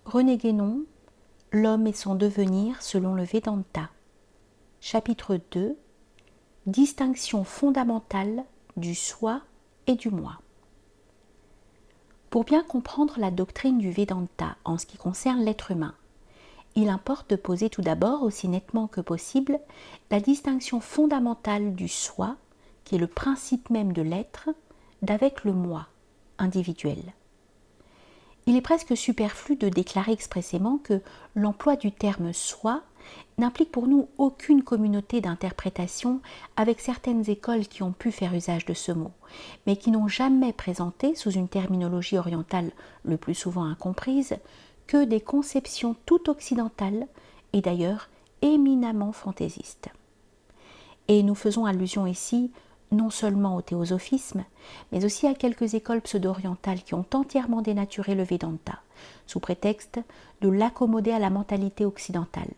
René Guénon, L'homme et son devenir selon le Vedanta. Chapitre 2. Distinction fondamentale du soi et du moi. Pour bien comprendre la doctrine du Vedanta en ce qui concerne l'être humain, il importe de poser tout d'abord, aussi nettement que possible, la distinction fondamentale du soi, qui est le principe même de l'être, d'avec le moi, individuel. Il est presque superflu de déclarer expressément que l'emploi du terme « soi » n'implique pour nous aucune communauté d'interprétation avec certaines écoles qui ont pu faire usage de ce mot, mais qui n'ont jamais présenté, sous une terminologie orientale le plus souvent incomprise, que des conceptions tout occidentales et d'ailleurs éminemment fantaisistes. Et nous faisons allusion ici non seulement au théosophisme, mais aussi à quelques écoles pseudo-orientales qui ont entièrement dénaturé le Vedanta, sous prétexte de l'accommoder à la mentalité occidentale,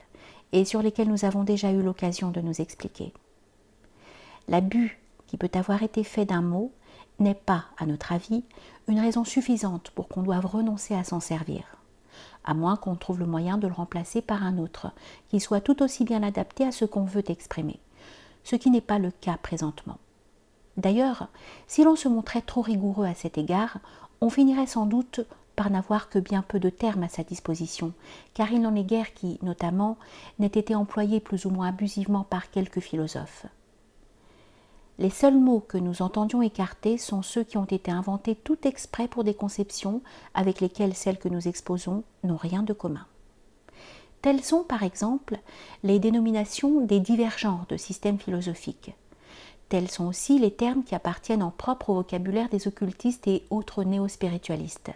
et sur lesquelles nous avons déjà eu l'occasion de nous expliquer. L'abus qui peut avoir été fait d'un mot n'est pas, à notre avis, une raison suffisante pour qu'on doive renoncer à s'en servir, à moins qu'on trouve le moyen de le remplacer par un autre, qui soit tout aussi bien adapté à ce qu'on veut exprimer, ce qui n'est pas le cas présentement. D'ailleurs, si l'on se montrait trop rigoureux à cet égard, on finirait sans doute par n'avoir que bien peu de termes à sa disposition, car il n'en est guère qui, notamment, n'aient été employés plus ou moins abusivement par quelques philosophes. Les seuls mots que nous entendions écarter sont ceux qui ont été inventés tout exprès pour des conceptions avec lesquelles celles que nous exposons n'ont rien de commun. Telles sont, par exemple, les dénominations des divers genres de systèmes philosophiques. Tels sont aussi les termes qui appartiennent en propre au vocabulaire des occultistes et autres néo-spiritualistes.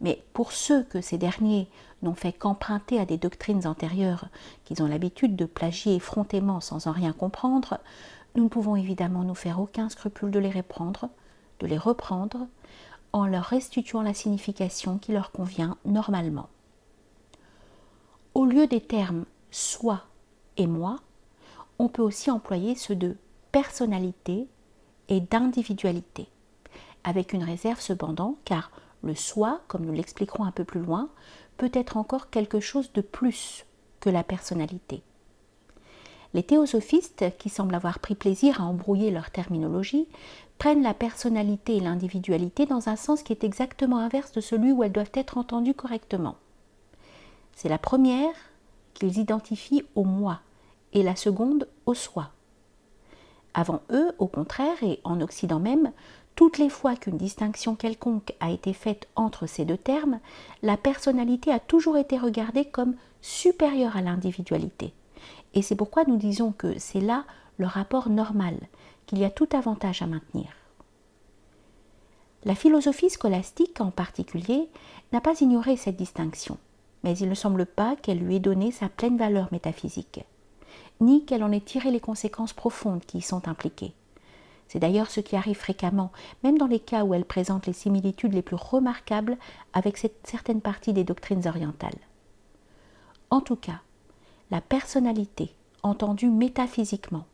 Mais pour ceux que ces derniers n'ont fait qu'emprunter à des doctrines antérieures qu'ils ont l'habitude de plagier effrontément sans en rien comprendre, nous ne pouvons évidemment nous faire aucun scrupule de les reprendre, en leur restituant la signification qui leur convient normalement. Au lieu des termes « soi » et « moi », on peut aussi employer ceux de personnalité et d'individualité, avec une réserve cependant, car le soi, comme nous l'expliquerons un peu plus loin, peut être encore quelque chose de plus que la personnalité. Les théosophistes, qui semblent avoir pris plaisir à embrouiller leur terminologie, prennent la personnalité et l'individualité dans un sens qui est exactement inverse de celui où elles doivent être entendues correctement. C'est la première qu'ils identifient au moi et la seconde au soi. Avant eux, au contraire, et en Occident même, toutes les fois qu'une distinction quelconque a été faite entre ces deux termes, la personnalité a toujours été regardée comme supérieure à l'individualité. Et c'est pourquoi nous disons que c'est là le rapport normal, qu'il y a tout avantage à maintenir. La philosophie scolastique, en particulier, n'a pas ignoré cette distinction, mais il ne semble pas qu'elle lui ait donné sa pleine valeur métaphysique, ni qu'elle en ait tiré les conséquences profondes qui y sont impliquées. C'est d'ailleurs ce qui arrive fréquemment, même dans les cas où elle présente les similitudes les plus remarquables avec certaines parties des doctrines orientales. En tout cas, la personnalité, entendue métaphysiquement,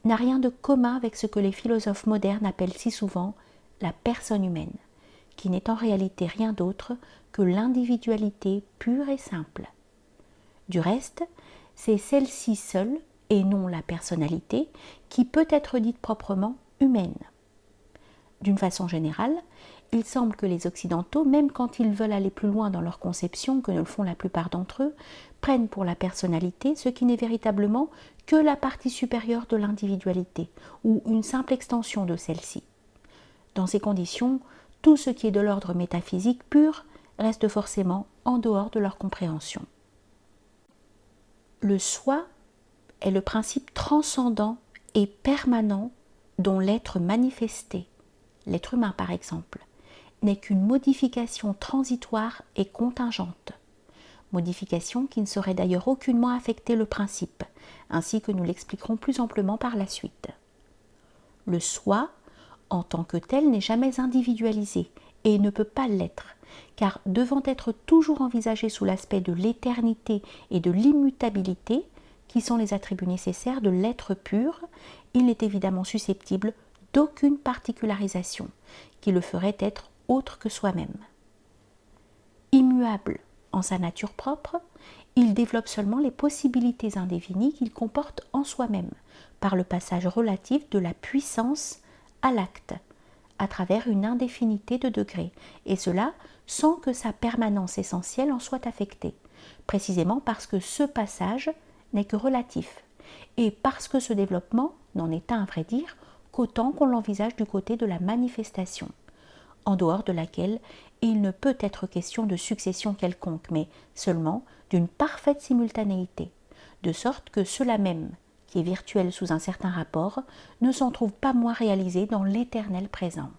n'a rien de commun avec ce que les philosophes modernes appellent si souvent la personne humaine, qui n'est en réalité rien d'autre que l'individualité pure et simple. Du reste, c'est celle-ci seule, et non la personnalité, qui peut être dite proprement humaine. D'une façon générale, il semble que les Occidentaux, même quand ils veulent aller plus loin dans leur conception que ne le font la plupart d'entre eux, prennent pour la personnalité ce qui n'est véritablement que la partie supérieure de l'individualité, ou une simple extension de celle-ci. Dans ces conditions, tout ce qui est de l'ordre métaphysique pur reste forcément en dehors de leur compréhension. Le soi est le principe transcendant et permanent dont l'être manifesté, l'être humain par exemple, n'est qu'une modification transitoire et contingente, modification qui ne saurait d'ailleurs aucunement affecter le principe, ainsi que nous l'expliquerons plus amplement par la suite. Le soi, en tant que tel, n'est jamais individualisé et ne peut pas l'être, car devant être toujours envisagé sous l'aspect de l'éternité et de l'immutabilité, qui sont les attributs nécessaires de l'être pur, il n'est évidemment susceptible d'aucune particularisation qui le ferait être autre que soi-même. Immuable en sa nature propre, il développe seulement les possibilités indéfinies qu'il comporte en soi-même, par le passage relatif de la puissance à l'acte, à travers une indéfinité de degrés, et cela sans que sa permanence essentielle en soit affectée, précisément parce que ce passage n'est que relatif, et parce que ce développement n'en est à vrai dire qu'autant qu'on l'envisage du côté de la manifestation, en dehors de laquelle il ne peut être question de succession quelconque, mais seulement d'une parfaite simultanéité, de sorte que cela même, qui est virtuel sous un certain rapport, ne s'en trouve pas moins réalisé dans l'éternel présent.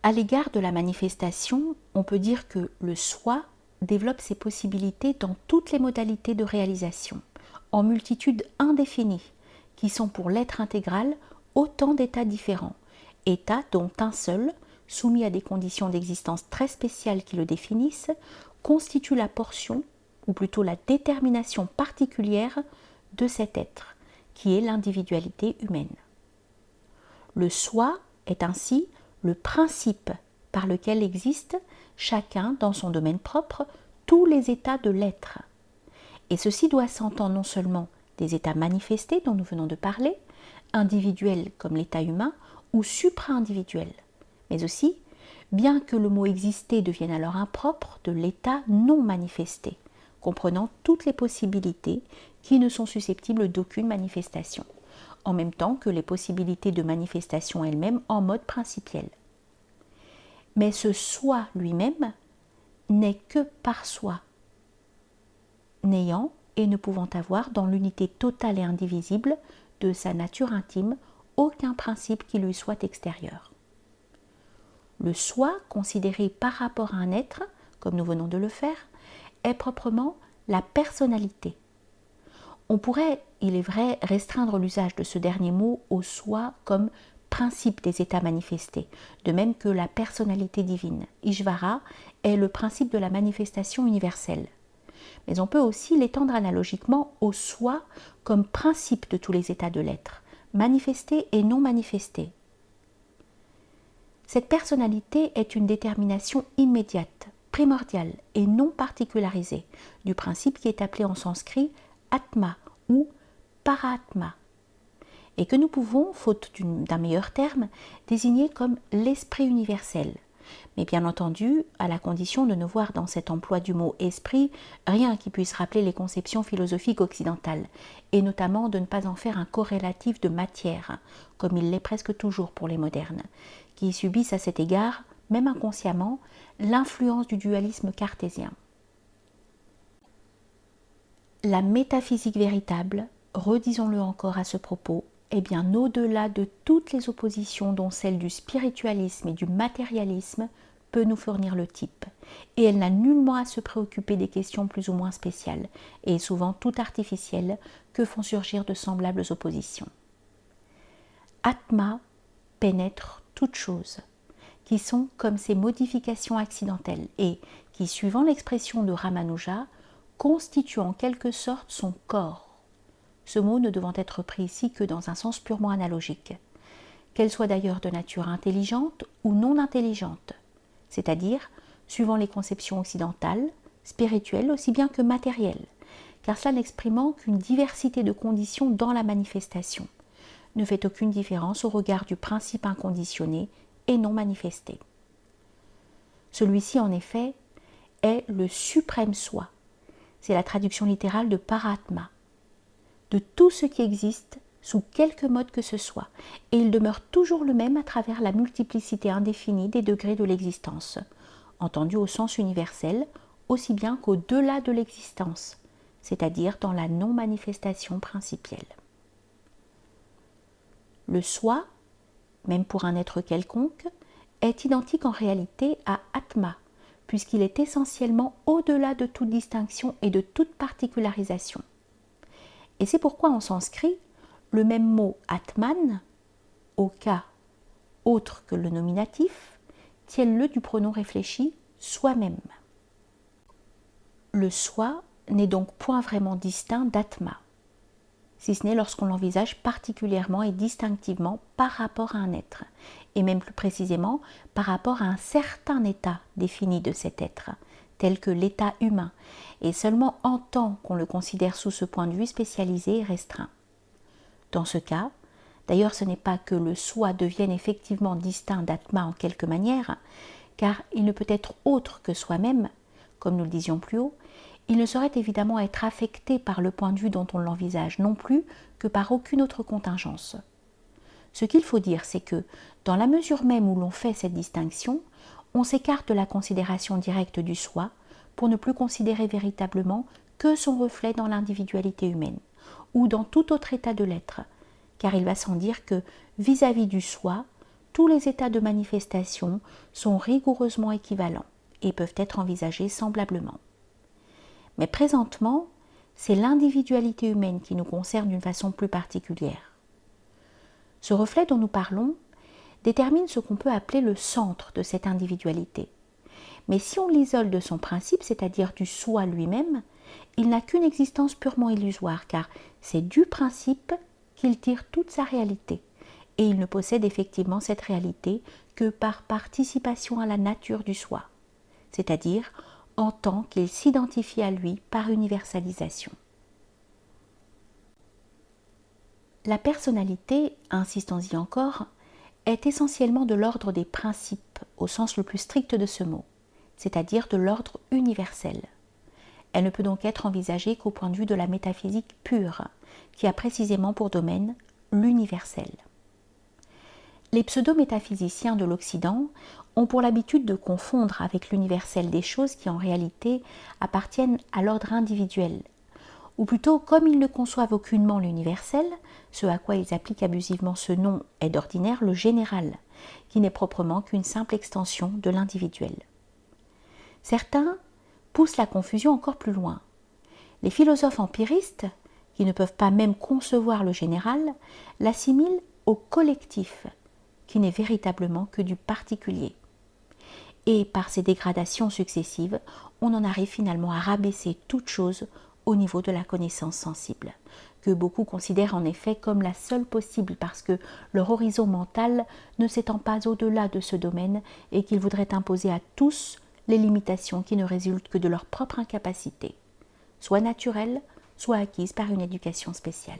À l'égard de la manifestation, on peut dire que le soi développe ses possibilités dans toutes les modalités de réalisation, en multitude indéfinie, qui sont pour l'être intégral autant d'états différents, états dont un seul, soumis à des conditions d'existence très spéciales qui le définissent, constitue la portion, ou plutôt la détermination particulière de cet être, qui est l'individualité humaine. Le soi est ainsi le principe par lequel existent, chacun dans son domaine propre, tous les états de l'être. Et ceci doit s'entendre non seulement des états manifestés dont nous venons de parler, individuels comme l'état humain, ou supra-individuels, mais aussi, bien que le mot exister devienne alors impropre, de l'état non manifesté, comprenant toutes les possibilités qui ne sont susceptibles d'aucune manifestation, en même temps que les possibilités de manifestation elles-mêmes en mode principiel. Mais ce soi lui-même n'est que par soi, n'ayant et ne pouvant avoir dans l'unité totale et indivisible de sa nature intime aucun principe qui lui soit extérieur. Le soi, considéré par rapport à un être, comme nous venons de le faire, est proprement la personnalité. On pourrait, il est vrai, restreindre l'usage de ce dernier mot au soi comme principe des états manifestés, de même que la personnalité divine, Ishvara, est le principe de la manifestation universelle. Mais on peut aussi l'étendre analogiquement au soi comme principe de tous les états de l'être, manifestés et non manifestés. Cette personnalité est une détermination immédiate, primordiale et non particularisée du principe qui est appelé en sanskrit Atma ou Paratma, et que nous pouvons, faute d'un meilleur terme, désigner comme l'esprit universel, mais bien entendu à la condition de ne voir dans cet emploi du mot esprit rien qui puisse rappeler les conceptions philosophiques occidentales, et notamment de ne pas en faire un corrélatif de matière, comme il l'est presque toujours pour les modernes, qui subissent à cet égard, même inconsciemment, l'influence du dualisme cartésien. La métaphysique véritable, redisons-le encore à ce propos, est bien au-delà de toutes les oppositions dont celle du spiritualisme et du matérialisme peut nous fournir le type, et elle n'a nullement à se préoccuper des questions plus ou moins spéciales, et souvent tout artificielles, que font surgir de semblables oppositions. Atma pénètre toutes choses, qui sont comme ces modifications accidentelles, et qui, suivant l'expression de Ramanuja, constituent en quelque sorte son corps. Ce mot ne devant être pris ici que dans un sens purement analogique, qu'elle soit d'ailleurs de nature intelligente ou non intelligente, c'est-à-dire suivant les conceptions occidentales, spirituelles aussi bien que matérielles, car cela n'exprimant qu'une diversité de conditions dans la manifestation, ne fait aucune différence au regard du principe inconditionné et non manifesté. Celui-ci, en effet, est le suprême soi, c'est la traduction littérale de Paratma, de tout ce qui existe sous quelque mode que ce soit, et il demeure toujours le même à travers la multiplicité indéfinie des degrés de l'existence, entendu au sens universel, aussi bien qu'au-delà de l'existence, c'est-à-dire dans la non-manifestation principielle. Le soi, même pour un être quelconque, est identique en réalité à Atma, puisqu'il est essentiellement au-delà de toute distinction et de toute particularisation. Et c'est pourquoi en sanskrit, le même mot Atman, au cas autre que le nominatif, tienne-le du pronom réfléchi soi-même. Le soi n'est donc point vraiment distinct d'Atma. si ce n'est lorsqu'on l'envisage particulièrement et distinctivement par rapport à un être, et même plus précisément par rapport à un certain état défini de cet être, tel que l'état humain, et seulement en tant qu'on le considère sous ce point de vue spécialisé et restreint. Dans ce cas, d'ailleurs ce n'est pas que le soi devienne effectivement distinct d'Atma en quelque manière, car il ne peut être autre que soi-même, comme nous le disions plus haut, il ne saurait évidemment être affecté par le point de vue dont on l'envisage non plus que par aucune autre contingence. Ce qu'il faut dire, c'est que, dans la mesure même où l'on fait cette distinction, on s'écarte de la considération directe du soi pour ne plus considérer véritablement que son reflet dans l'individualité humaine, ou dans tout autre état de l'être, car il va sans dire que, vis-à-vis du soi, tous les états de manifestation sont rigoureusement équivalents et peuvent être envisagés semblablement. Mais présentement, c'est l'individualité humaine qui nous concerne d'une façon plus particulière. Ce reflet dont nous parlons détermine ce qu'on peut appeler le centre de cette individualité. Mais si on l'isole de son principe, c'est-à-dire du soi lui-même, il n'a qu'une existence purement illusoire, car c'est du principe qu'il tire toute sa réalité, et il ne possède effectivement cette réalité que par participation à la nature du soi, c'est-à-dire en tant qu'il s'identifie à lui par universalisation. La personnalité, insistons-y encore, est essentiellement de l'ordre des principes au sens le plus strict de ce mot, c'est-à-dire de l'ordre universel. Elle ne peut donc être envisagée qu'au point de vue de la métaphysique pure, qui a précisément pour domaine l'universel. Les pseudo-métaphysiciens de l'Occident ont pour l'habitude de confondre avec l'universel des choses qui en réalité appartiennent à l'ordre individuel, ou plutôt comme ils ne conçoivent aucunement l'universel, ce à quoi ils appliquent abusivement ce nom est d'ordinaire le général, qui n'est proprement qu'une simple extension de l'individuel. Certains poussent la confusion encore plus loin. Les philosophes empiristes, qui ne peuvent pas même concevoir le général, l'assimilent au collectif, qui n'est véritablement que du particulier. Et par ces dégradations successives, on en arrive finalement à rabaisser toute chose au niveau de la connaissance sensible, que beaucoup considèrent en effet comme la seule possible parce que leur horizon mental ne s'étend pas au-delà de ce domaine et qu'ils voudraient imposer à tous les limitations qui ne résultent que de leur propre incapacité, soit naturelle, soit acquise par une éducation spéciale.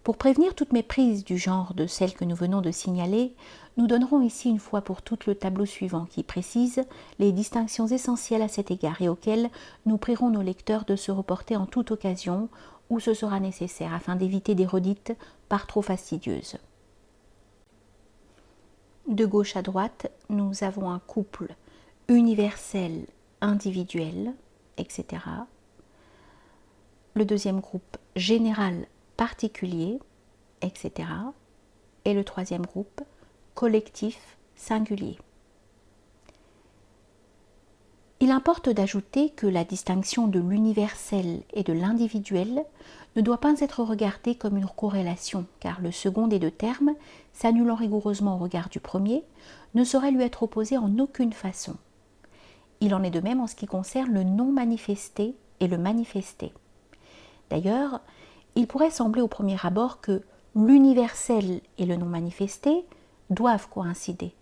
Pour prévenir toute méprise du genre de celle que nous venons de signaler, nous donnerons ici une fois pour toutes le tableau suivant qui précise les distinctions essentielles à cet égard et auxquelles nous prierons nos lecteurs de se reporter en toute occasion où ce sera nécessaire afin d'éviter des redites par trop fastidieuses. De gauche à droite, nous avons un couple universel, individuel, etc. Le deuxième groupe général, particulier, etc. Et le troisième groupe, collectif, singulier. Il importe d'ajouter que la distinction de l'universel et de l'individuel ne doit pas être regardée comme une corrélation, car le second des deux termes, s'annulant rigoureusement au regard du premier, ne saurait lui être opposé en aucune façon. Il en est de même en ce qui concerne le non manifesté et le manifesté. D'ailleurs, il pourrait sembler au premier abord que l'universel et le non manifesté doivent coïncider.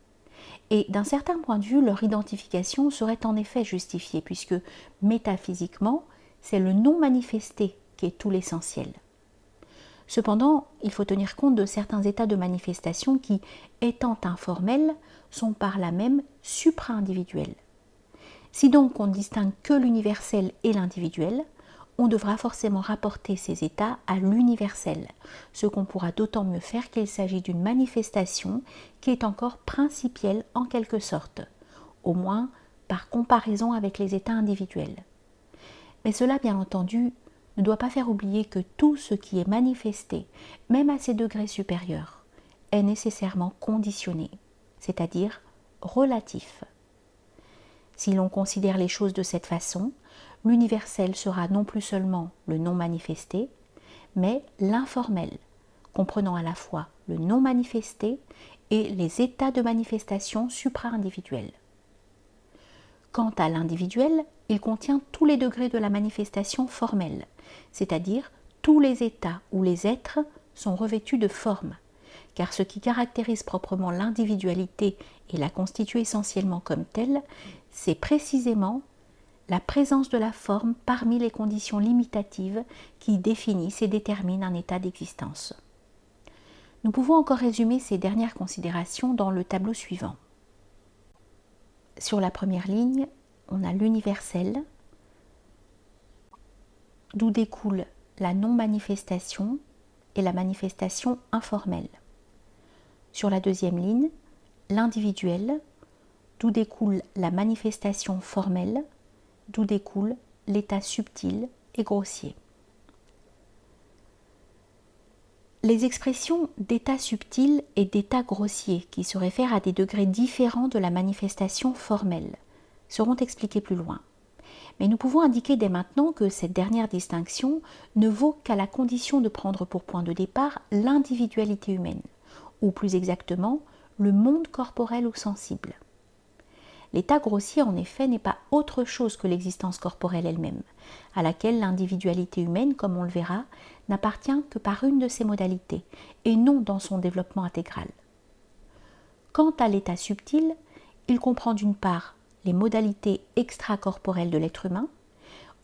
Et d'un certain point de vue, leur identification serait en effet justifiée, puisque métaphysiquement, c'est le non manifesté qui est tout l'essentiel. Cependant, il faut tenir compte de certains états de manifestation qui, étant informels, sont par là même supra-individuels. Si donc on ne distingue que l'universel et l'individuel, on devra forcément rapporter ces états à l'universel, ce qu'on pourra d'autant mieux faire qu'il s'agit d'une manifestation qui est encore principielle en quelque sorte, au moins par comparaison avec les états individuels. Mais cela, bien entendu, ne doit pas faire oublier que tout ce qui est manifesté, même à ces degrés supérieurs, est nécessairement conditionné, c'est-à-dire relatif. Si l'on considère les choses de cette façon, l'universel sera non plus seulement le non manifesté, mais l'informel, comprenant à la fois le non manifesté et les états de manifestation supra-individuels. Quant à l'individuel, il contient tous les degrés de la manifestation formelle, c'est-à-dire tous les états où les êtres sont revêtus de forme, car ce qui caractérise proprement l'individualité et la constitue essentiellement comme telle, c'est précisément la présence de la forme parmi les conditions limitatives qui définissent et déterminent un état d'existence. Nous pouvons encore résumer ces dernières considérations dans le tableau suivant. Sur la première ligne, on a l'universel, d'où découle la non-manifestation et la manifestation informelle. Sur la deuxième ligne, l'individuel, d'où découle la manifestation formelle, d'où découle l'état subtil et grossier. Les expressions d'état subtil et d'état grossier, qui se réfèrent à des degrés différents de la manifestation formelle, seront expliquées plus loin. Mais nous pouvons indiquer dès maintenant que cette dernière distinction ne vaut qu'à la condition de prendre pour point de départ l'individualité humaine, ou plus exactement, le monde corporel ou sensible. L'état grossier, en effet, n'est pas autre chose que l'existence corporelle elle-même, à laquelle l'individualité humaine, comme on le verra, n'appartient que par une de ses modalités, et non dans son développement intégral. Quant à l'état subtil, il comprend d'une part les modalités extracorporelles de l'être humain,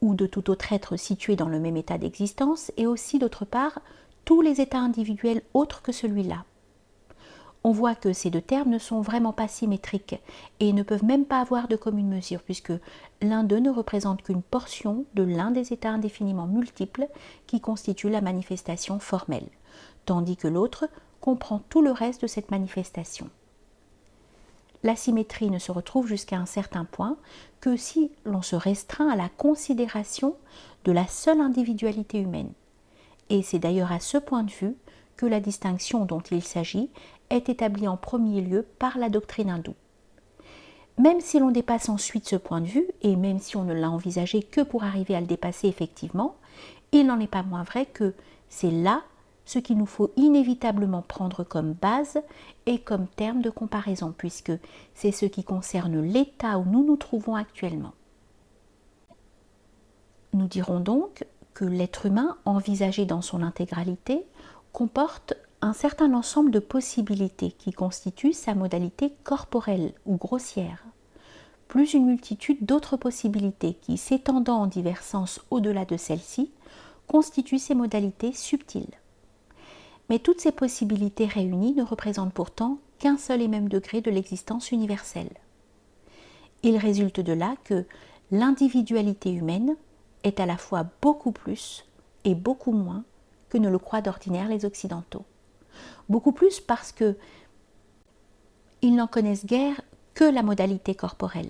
ou de tout autre être situé dans le même état d'existence, et aussi d'autre part tous les états individuels autres que celui-là. On voit que ces deux termes ne sont vraiment pas symétriques et ne peuvent même pas avoir de commune mesure, puisque l'un d'eux ne représente qu'une portion de l'un des états indéfiniment multiples qui constituent la manifestation formelle, tandis que l'autre comprend tout le reste de cette manifestation. La symétrie ne se retrouve jusqu'à un certain point que si l'on se restreint à la considération de la seule individualité humaine. Et c'est d'ailleurs à ce point de vue que la distinction dont il s'agit est établie en premier lieu par la doctrine hindoue. Même si l'on dépasse ensuite ce point de vue, et même si on ne l'a envisagé que pour arriver à le dépasser effectivement, il n'en est pas moins vrai que c'est là ce qu'il nous faut inévitablement prendre comme base et comme terme de comparaison, puisque c'est ce qui concerne l'état où nous nous trouvons actuellement. Nous dirons donc que l'être humain, envisagé dans son intégralité, comporte un certain ensemble de possibilités qui constituent sa modalité corporelle ou grossière, plus une multitude d'autres possibilités qui, s'étendant en divers sens au-delà de celle-ci, constituent ses modalités subtiles. Mais toutes ces possibilités réunies ne représentent pourtant qu'un seul et même degré de l'existence universelle. Il résulte de là que l'individualité humaine est à la fois beaucoup plus et beaucoup moins que ne le croient d'ordinaire les Occidentaux. Beaucoup plus parce que ils n'en connaissent guère que la modalité corporelle,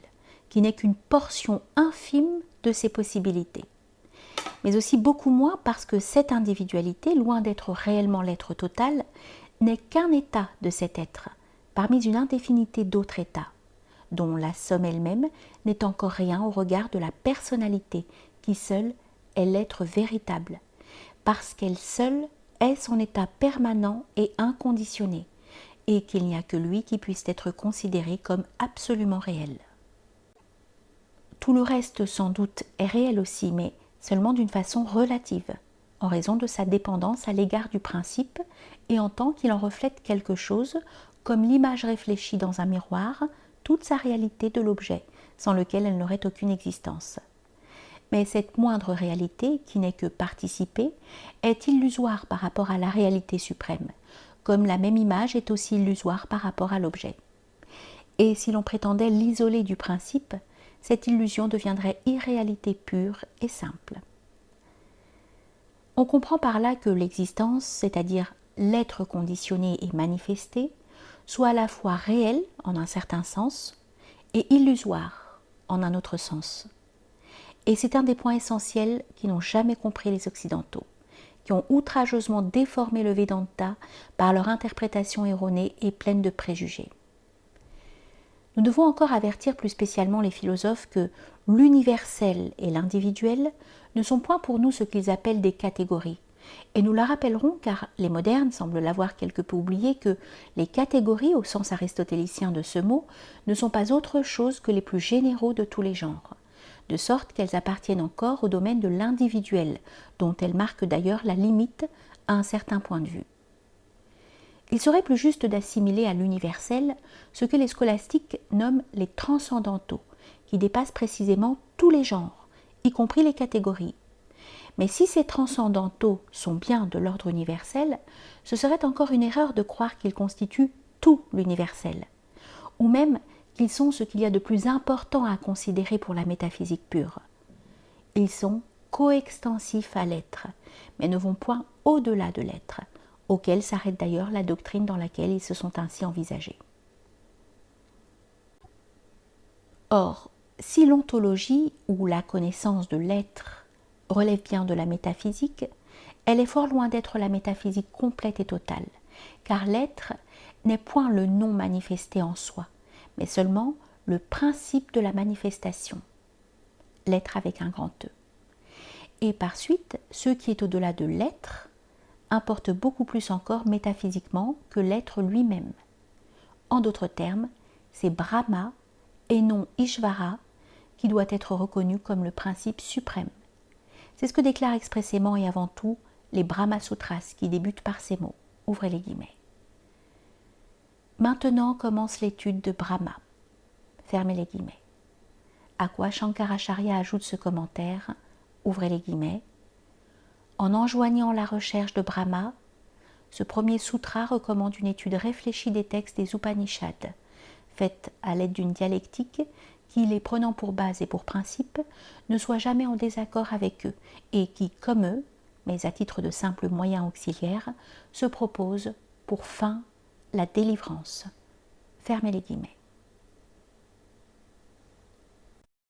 qui n'est qu'une portion infime de ces possibilités. Mais aussi beaucoup moins parce que cette individualité, loin d'être réellement l'être total, n'est qu'un état de cet être, parmi une indéfinité d'autres états, dont la somme elle-même n'est encore rien au regard de la personnalité, qui seule est l'être véritable, parce qu'elle seule est son état permanent et inconditionné, et qu'il n'y a que lui qui puisse être considéré comme absolument réel. Tout le reste sans doute est réel aussi, mais seulement d'une façon relative, en raison de sa dépendance à l'égard du principe et en tant qu'il en reflète quelque chose, comme l'image réfléchie dans un miroir, toute sa réalité de l'objet, sans lequel elle n'aurait aucune existence. Mais cette moindre réalité, qui n'est que participée, est illusoire par rapport à la réalité suprême, comme la même image est aussi illusoire par rapport à l'objet. Et si l'on prétendait l'isoler du principe, cette illusion deviendrait irréalité pure et simple. On comprend par là que l'existence, c'est-à-dire l'être conditionné et manifesté, soit à la fois réel en un certain sens et illusoire en un autre sens. Et c'est un des points essentiels qui n'ont jamais compris les Occidentaux, qui ont outrageusement déformé le Vedanta par leur interprétation erronée et pleine de préjugés. Nous devons encore avertir plus spécialement les philosophes que l'universel et l'individuel ne sont point pour nous ce qu'ils appellent des catégories. Et nous la rappellerons car les modernes semblent l'avoir quelque peu oublié que les catégories, au sens aristotélicien de ce mot, ne sont pas autre chose que les plus généraux de tous les genres. de sorte qu'elles appartiennent encore au domaine de l'individuel, dont elles marquent d'ailleurs la limite à un certain point de vue. Il serait plus juste d'assimiler à l'universel ce que les scolastiques nomment les transcendantaux, qui dépassent précisément tous les genres, y compris les catégories. Mais si ces transcendantaux sont bien de l'ordre universel, ce serait encore une erreur de croire qu'ils constituent tout l'universel, ou même qu'ils sont ce qu'il y a de plus important à considérer pour la métaphysique pure. Ils sont coextensifs à l'être, mais ne vont point au-delà de l'être, auquel s'arrête d'ailleurs la doctrine dans laquelle ils se sont ainsi envisagés. Or, si l'ontologie, ou la connaissance de l'être, relève bien de la métaphysique, elle est fort loin d'être la métaphysique complète et totale, car l'être n'est point le non manifesté en soi, mais seulement le principe de la manifestation, l'être avec un grand E. Et par suite, ce qui est au-delà de l'être importe beaucoup plus encore métaphysiquement que l'être lui-même. En d'autres termes, c'est Brahma et non Ishvara qui doit être reconnu comme le principe suprême. C'est ce que déclarent expressément et avant tout les Brahma Sutras qui débutent par ces mots. Ouvrez les guillemets. Maintenant commence l'étude de Brahma. Fermez les guillemets. À quoi Shankaracharya ajoute ce commentaire. Ouvrez les guillemets. En enjoignant la recherche de Brahma, ce premier sutra recommande une étude réfléchie des textes des Upanishads, faite à l'aide d'une dialectique qui, les prenant pour base et pour principe, ne soit jamais en désaccord avec eux et qui, comme eux, mais à titre de simple moyen auxiliaire, se propose pour fin la délivrance. Fermez les guillemets.